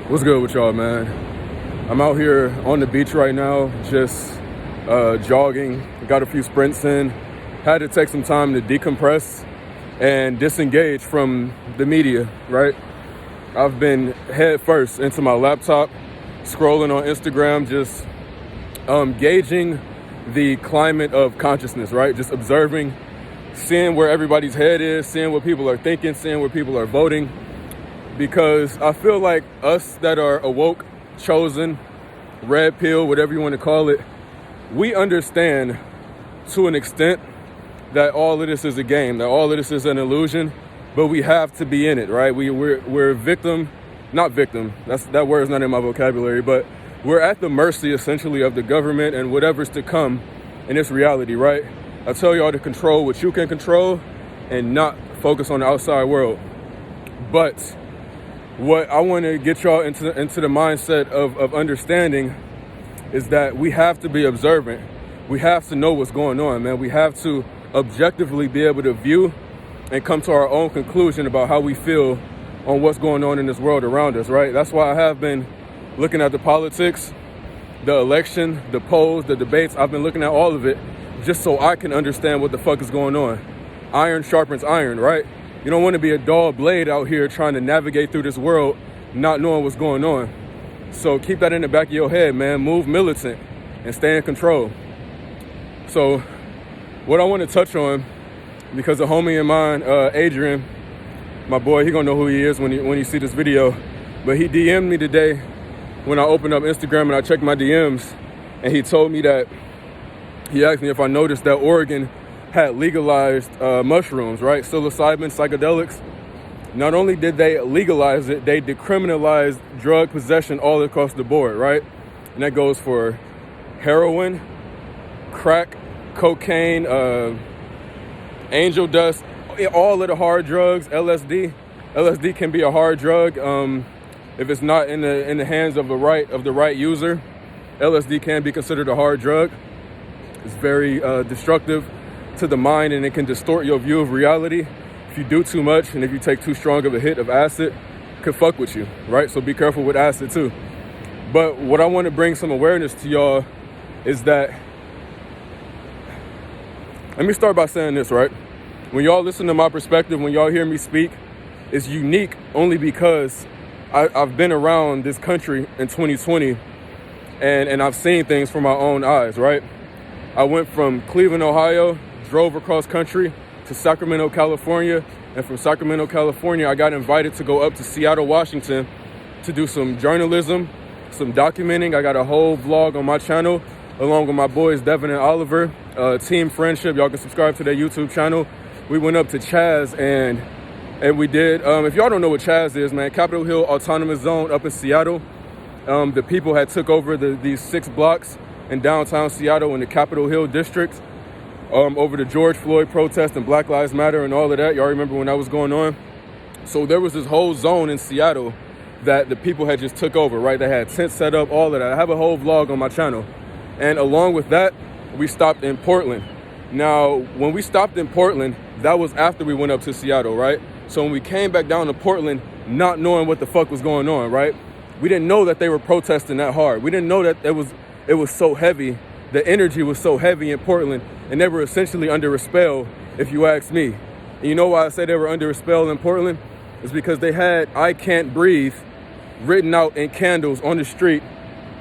What's good with y'all, man? I'm out here on the beach right now, just jogging. Got a few sprints in. Had to take some time to decompress and disengage from the media, right? I've been head first into my laptop, scrolling on Instagram, just gauging the climate of consciousness, right? Just observing, seeing where everybody's head is, seeing what people are thinking, seeing where people are voting. Because I feel like us that are awoke, chosen, red pill, whatever you want to call it, we understand to an extent that all of this is a game, that all of this is an illusion, but we have to be in it, right? We're victim, not victim, that word is not in my vocabulary, but we're at the mercy essentially of the government and whatever's to come in this reality, right? I tell y'all to control what you can control and not focus on the outside world. But what I want to get y'all into the mindset of understanding is that we have to be observant. We have to know what's going on, man. We have to objectively be able to view and come to our own conclusion about how we feel on what's going on in this world around us, right? That's why I have been looking at the politics, the election, the polls, the debates. I've been looking at all of it just so I can understand what the fuck is going on. Iron sharpens iron, right? You don't want to be a dull blade out here trying to navigate through this world not knowing what's going on. So keep that in the back of your head, man. Move militant and stay in control. So what I want to touch on, because a homie of mine, Adrian, my boy, he gonna know who he is when he see this video, but he DM'd me today when I opened up Instagram and I checked my DMs, and he told me that, he asked me if I noticed that Oregon had legalized mushrooms, right? Psilocybin, psychedelics. Not only did they legalize it, they decriminalized drug possession all across the board, right? And that goes for heroin, crack, cocaine, angel dust, all of the hard drugs, LSD. LSD can be a hard drug if it's not in the hands of the right user. LSD can be considered a hard drug. It's very destructive to the mind, and it can distort your view of reality. If you do too much and if you take too strong of a hit of acid, it could fuck with you, right? So be careful with acid too. But what I want to bring some awareness to y'all is that, let me start by saying this, right? When y'all listen to my perspective, when y'all hear me speak, it's unique only because I've been around this country in 2020 and I've seen things from my own eyes, right? I went from Cleveland, Ohio, drove across country to Sacramento, California, and from Sacramento, California, I got invited to go up to Seattle, Washington to do some journalism, some documenting. I got a whole vlog on my channel along with my boys Devin and Oliver, Team Friendship. Y'all can subscribe to their YouTube channel. We went up to Chaz and we did, if y'all don't know what Chaz is, man, Capitol Hill Autonomous Zone up in Seattle. The people had took over these 6 blocks in downtown Seattle in the Capitol Hill district over the George Floyd protest and Black Lives Matter and all of that. Y'all remember when that was going on? So there was this whole zone in Seattle that the people had just took over, right? They had tents set up, all of that. I have a whole vlog on my channel. And along with that, we stopped in Portland. Now, when we stopped in Portland, that was after we went up to Seattle, right? So when we came back down to Portland, not knowing what the fuck was going on, right? We didn't know that they were protesting that hard. We didn't know that it was so heavy. The energy was so heavy in Portland, and they were essentially under a spell, if you ask me. And you know why I say they were under a spell in Portland? It's because they had "I Can't Breathe" written out in candles on the street.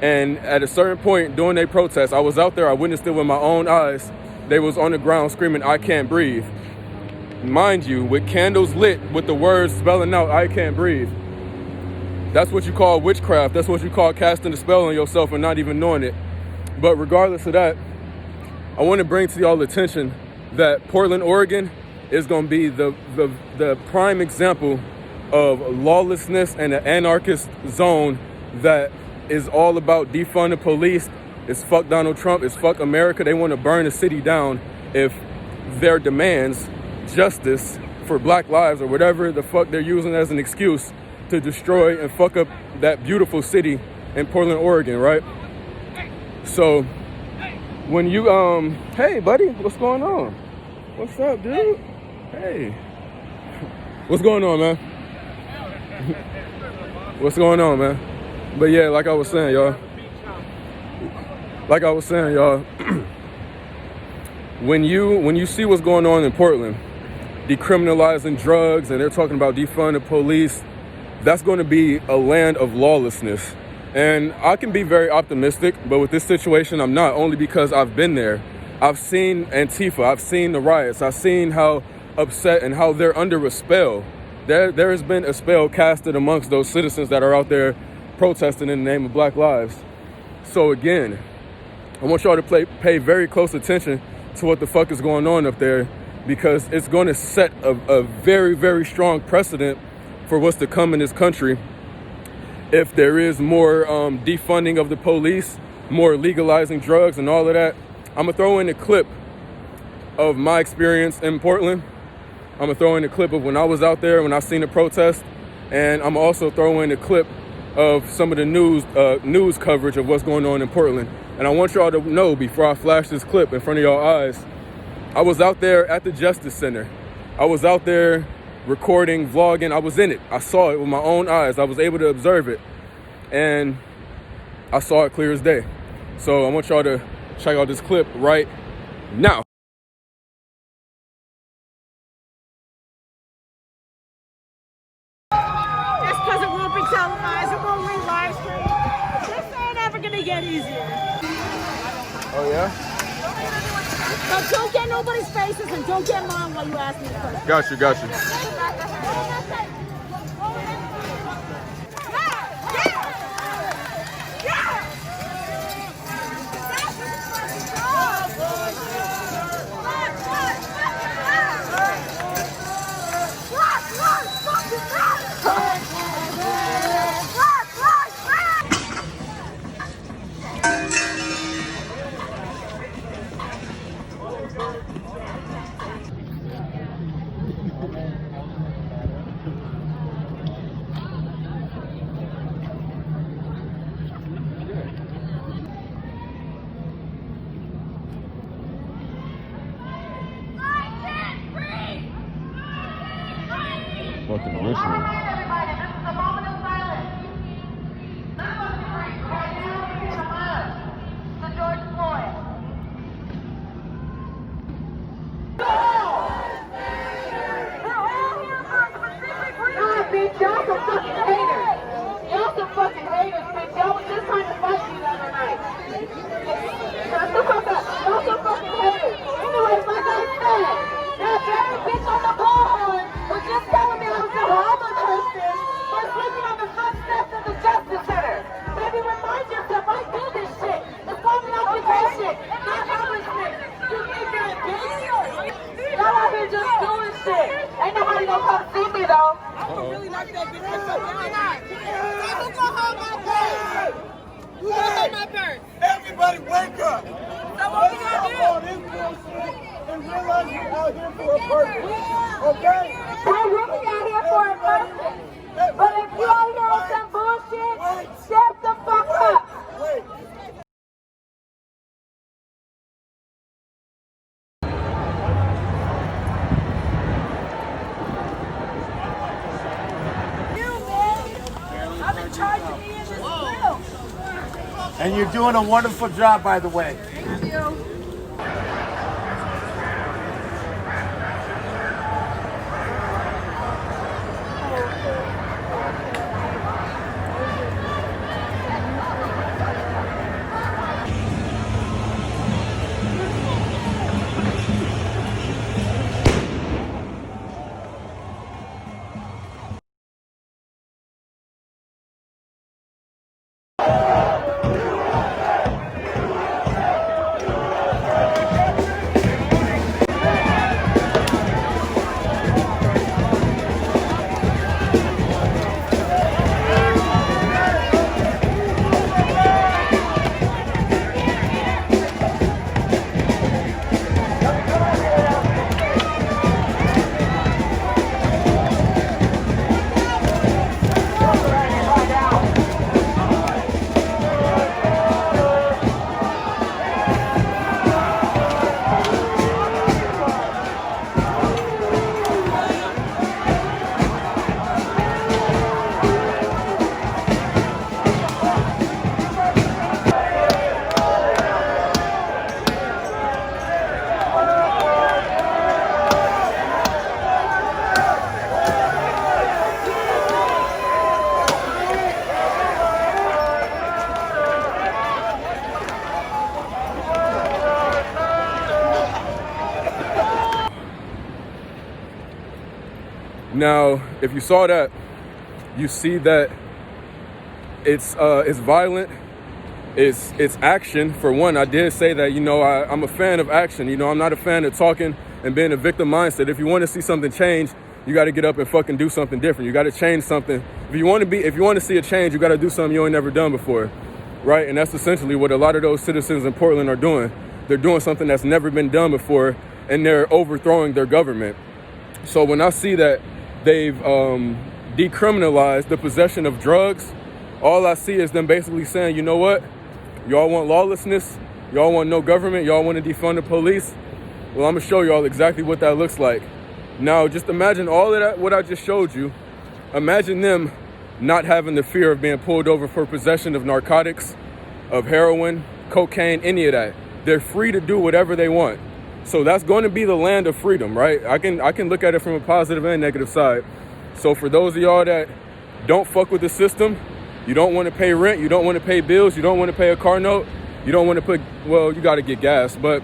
And at a certain point during their protest, I was out there, I witnessed it with my own eyes. They was on the ground screaming, "I can't breathe." Mind you, with candles lit, with the words spelling out, "I can't breathe." That's what you call witchcraft. That's what you call casting a spell on yourself and not even knowing it. But regardless of that, I want to bring to y'all attention that Portland, Oregon is going to be the prime example of lawlessness and an anarchist zone that is all about defund the police. It's fuck Donald Trump. It's fuck America. They want to burn the city down if their demands justice for Black lives or whatever the fuck they're using as an excuse to destroy and fuck up that beautiful city in Portland, Oregon, right? So when you, hey buddy, what's going on? What's up, dude? Hey. What's going on, man? What's going on, man? But yeah, like I was saying, y'all. When you see what's going on in Portland, decriminalizing drugs, and they're talking about defunding the police, that's going to be a land of lawlessness. And I can be very optimistic, but with this situation, I'm not, only because I've been there. I've seen Antifa, I've seen the riots, I've seen how upset and how they're under a spell. There has been a spell casted amongst those citizens that are out there protesting in the name of Black lives. So again, I want y'all to pay very close attention to what the fuck is going on up there, because it's going to set a very, very strong precedent for what's to come in this country if there is more defunding of the police, more legalizing drugs and all of that. I'm going to throw in a clip of my experience in Portland. I'm going to throw in a clip of when I was out there, when I seen the protest. And I'm also throw in a clip of some of the news coverage of what's going on in Portland. And I want y'all to know, before I flash this clip in front of y'all eyes, I was out there at the Justice Center. I was out there recording, vlogging. I was in it. I saw it with my own eyes. I was able to observe it. And I saw it clear as day. So I want y'all to check out this clip right now. Just because it won't be televised, it won't be live streamed. This ain't ever gonna get easier. Oh yeah? But don't get nobody's faces and don't get mine while you ask me the question. Got you. Fucking listening. Everybody, this is a moment of silence. None of us can breathe. Right now, we need a march to George Floyd. Nah, bitch, y'all some fucking haters. Y'all some fucking haters, bitch. Y'all was just trying to fight me the other night. Shut the fuck up. Y'all some fucking haters. Anyways, like I said, that very bitch on the bullhorn was just telling me I was a homeless person for sleeping on the front steps of the Justice Center. Baby, remind yourself, I do this shit. It's called an occupation, not homelessness. You think you're a bitch? Y'all out here just doing shit. Ain't nobody gonna come see me though. I'm gonna really knock that bitch up. Who gonna hold my purse? Who gonna hold my purse? Everybody wake up! So what we gonna do? All this bullshit and realize you're out here for a purpose. Okay? We're really out here for a purpose. But if you out here on some bullshit, step the fuck up. Wait. I'm in charge of me in this grill. And you're doing a wonderful job, by the way. Thank you. Now, if you saw that, you see that it's violent. It's action. For one, I did say that, you know, I'm a fan of action. You know, I'm not a fan of talking and being a victim mindset. If you want to see something change, you got to get up and fucking do something different. You got to change something. If you want to see a change, you got to do something you ain't never done before, right? And that's essentially what a lot of those citizens in Portland are doing. They're doing something that's never been done before, and they're overthrowing their government. So when I see that they've decriminalized the possession of drugs, all I see is them basically saying, you know what? Y'all want lawlessness? Y'all want no government? Y'all want to defund the police? Well, I'm going to show y'all exactly what that looks like. Now, just imagine all of that, what I just showed you. Imagine them not having the fear of being pulled over for possession of narcotics, of heroin, cocaine, any of that. They're free to do whatever they want. So that's going to be the land of freedom, right? I can look at it from a positive and negative side. So for those of y'all that don't fuck with the system, you don't want to pay rent, you don't want to pay bills, you don't want to pay a car note, you don't want to you got to get gas. But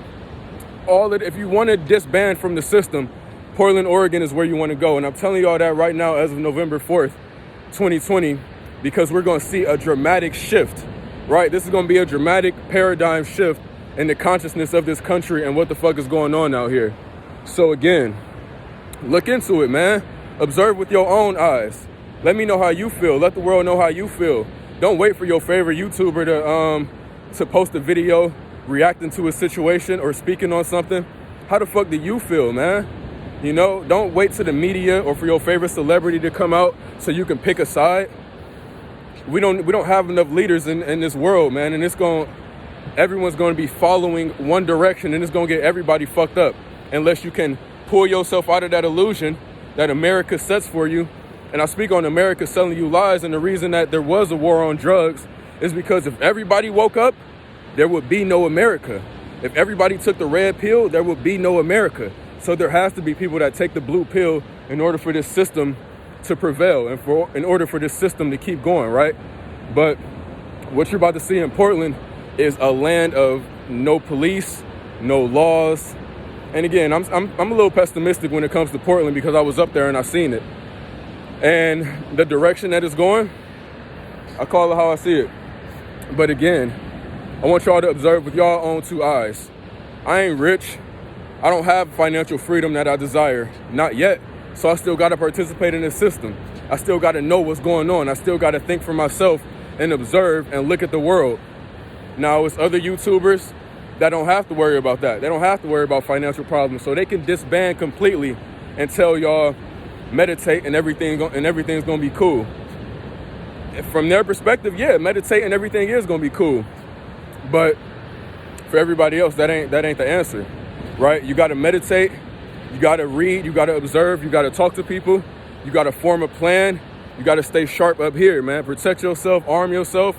if you want to disband from the system, Portland, Oregon is where you want to go. And I'm telling y'all that right now as of November 4th, 2020, because we're going to see a dramatic shift, right? This is going to be a dramatic paradigm shift in the consciousness of this country and what the fuck is going on out here. So again, look into it, man. Observe with your own eyes. Let me know how you feel. Let the world know how you feel. Don't wait for your favorite YouTuber to post a video reacting to a situation or speaking on something. How the fuck do you feel, man? You know, don't wait to the media or for your favorite celebrity to come out so you can pick a side. We don't have enough leaders in this world, man, and everyone's going to be following one direction, and it's going to get everybody fucked up unless you can pull yourself out of that illusion that America sets for you. And I speak on America selling you lies, and the reason that there was a war on drugs is because if everybody woke up, there would be no America. If everybody took the red pill, there would be no America. So there has to be people that take the blue pill in order for this system to prevail and in order for this system to keep going, right? But what you're about to see in Portland is a land of no police, no laws. And again, I'm a little pessimistic when it comes to Portland because I was up there and I seen it. And the direction that it's going, I call it how I see it. But again, I want y'all to observe with y'all own two eyes. I ain't rich. I don't have financial freedom that I desire. Not yet. So I still got to participate in this system. I still got to know what's going on. I still got to think for myself and observe and look at the world. Now, it's other YouTubers that don't have to worry about that. They don't have to worry about financial problems. So they can disband completely and tell y'all, meditate and everything's going to be cool. From their perspective, yeah, meditate and everything is going to be cool. But for everybody else, that ain't the answer, right? You got to meditate, you got to read, you got to observe, you got to talk to people, you got to form a plan, you got to stay sharp up here, man. Protect yourself, arm yourself.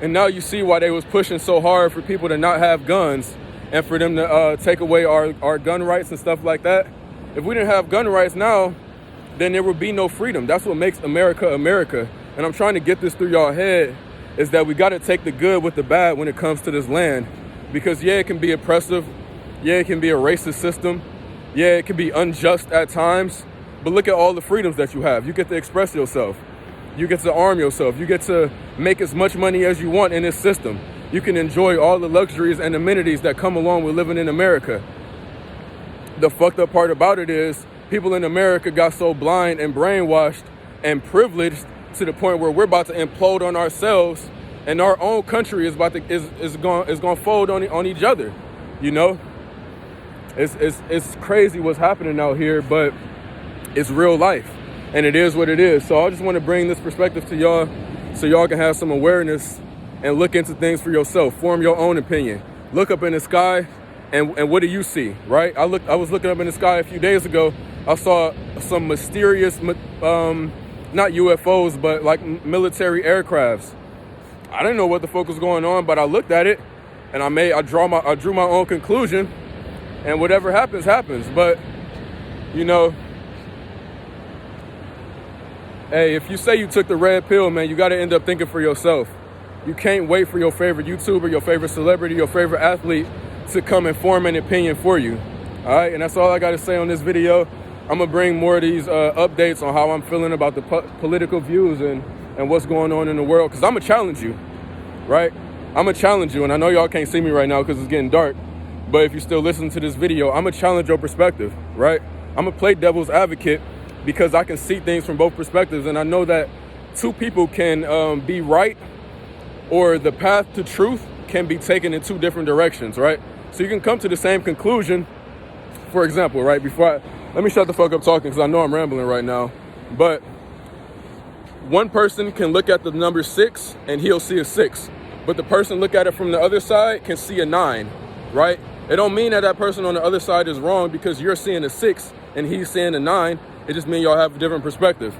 And now you see why they was pushing so hard for people to not have guns and for them to take away our gun rights and stuff like that. If we didn't have gun rights now, then there would be no freedom. That's what makes America America. And I'm trying to get this through y'all head, is that we got to take the good with the bad when it comes to this land. Because yeah, it can be oppressive. Yeah, it can be a racist system. Yeah, it can be unjust at times. But look at all the freedoms that you have. You get to express yourself. You get to arm yourself. You get to make as much money as you want in this system. You can enjoy all the luxuries and amenities that come along with living in America. The fucked up part about it is people in America got so blind and brainwashed and privileged to the point where we're about to implode on ourselves, and our own country is going to fold on each other. You know, it's crazy what's happening out here, but it's real life, and it is what it is. So I just want to bring this perspective to y'all, so y'all can have some awareness and look into things for yourself. Form your own opinion. Look up in the sky, and what do you see? Right? I was looking up in the sky a few days ago. I saw some mysterious, not UFOs, but like military aircrafts. I didn't know what the fuck was going on, but I looked at it and I drew my own conclusion, and whatever happens, happens. But, you know, hey, if you say you took the red pill, man, you got to end up thinking for yourself. You can't wait for your favorite YouTuber, your favorite celebrity, your favorite athlete to come and form an opinion for you. All right, and that's all I got to say on this video. I'm gonna bring more of these updates on how I'm feeling about the political views and what's going on in the world, because I'm gonna challenge you, right? I'm gonna challenge you, and I know y'all can't see me right now because it's getting dark, but if you still listen to this video, I'm gonna challenge your perspective, right? I'm gonna play devil's advocate because I can see things from both perspectives, and I know that two people can be right, or the path to truth can be taken in two different directions, right? So you can come to the same conclusion. For example, right, let me shut the fuck up talking because I know I'm rambling right now, but one person can look at the number 6 and he'll see a 6, but the person look at it from the other side can see a 9, right? It don't mean that person on the other side is wrong because you're seeing a 6 and he's seeing a 9. It just means y'all have a different perspective.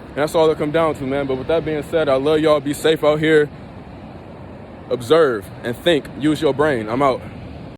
And that's all it come down to, man. But with that being said, I love y'all. Be safe out here. Observe and think. Use your brain. I'm out.